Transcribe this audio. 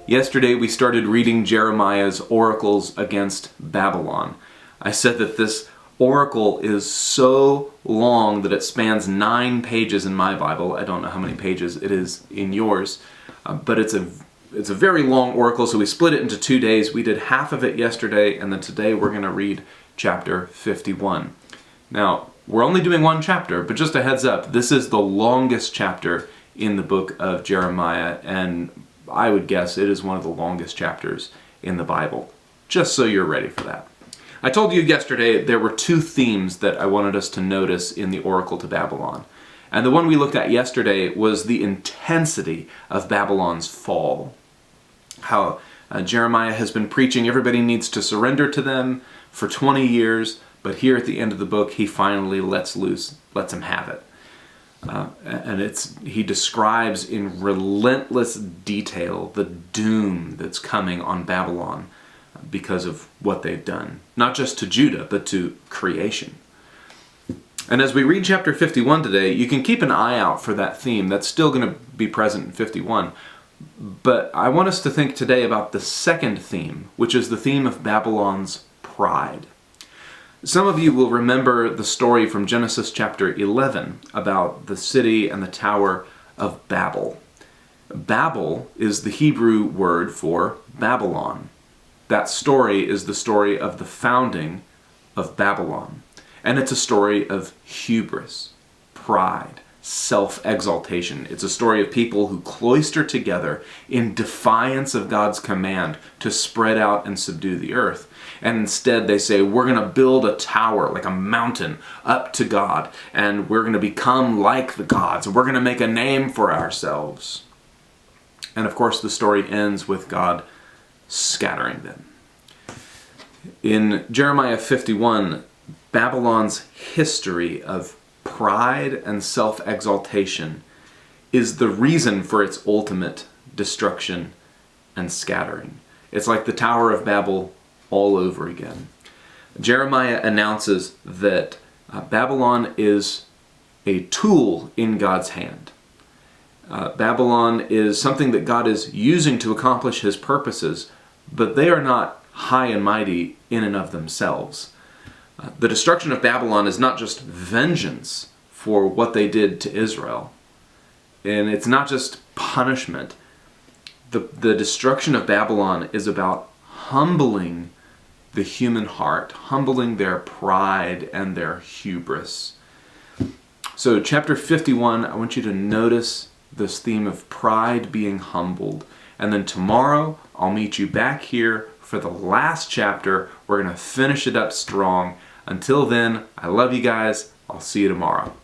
Yesterday we started reading Jeremiah's oracles against Babylon. I said that this oracle is so long that it spans 9 pages in my Bible. I don't know how many pages it is in yours, but it's a very long oracle, so we split it into 2 days. We did half of it yesterday, and then today we're going to read chapter 51. Now, we're only doing 1 chapter, but just a heads up, this is the longest chapter in the book of Jeremiah, and I would guess it is one of the longest chapters in the Bible, just so you're ready for that. I told you yesterday there were 2 themes that I wanted us to notice in the Oracle to Babylon. And the one we looked at yesterday was the intensity of Babylon's fall. How Jeremiah has been preaching everybody needs to surrender to them for 20 years, but here at the end of the book he finally lets him have it. He describes in relentless detail the doom that's coming on Babylon because of what they've done. Not just to Judah, but to creation. And as we read chapter 51 today, you can keep an eye out for that theme. That's still going to be present in 51. But I want us to think today about the second theme, which is the theme of Babylon's pride. Some of you will remember the story from Genesis chapter 11 about the city and the Tower of Babel. Babel is the Hebrew word for Babylon. That story is the story of the founding of Babylon. And it's a story of hubris, pride, self-exaltation. It's a story of people who cloister together in defiance of God's command to spread out and subdue the earth. And instead they say, we're going to build a tower, like a mountain, up to God, and we're going to become like the gods, and we're going to make a name for ourselves. And of course the story ends with God scattering them. In Jeremiah 51, Babylon's history of pride and self-exaltation is the reason for its ultimate destruction and scattering. It's like the Tower of Babel all over again. Jeremiah announces that Babylon is a tool in God's hand. Babylon is something that God is using to accomplish his purposes, but they are not high and mighty in and of themselves. The destruction of Babylon is not just vengeance for what they did to Israel, and it's not just punishment. The destruction of Babylon is about humbling the human heart, humbling their pride and their hubris. So chapter 51, I want you to notice this theme of pride being humbled. And then tomorrow, I'll meet you back here for the last chapter. We're going to finish it up strong. Until then, I love you guys. I'll see you tomorrow.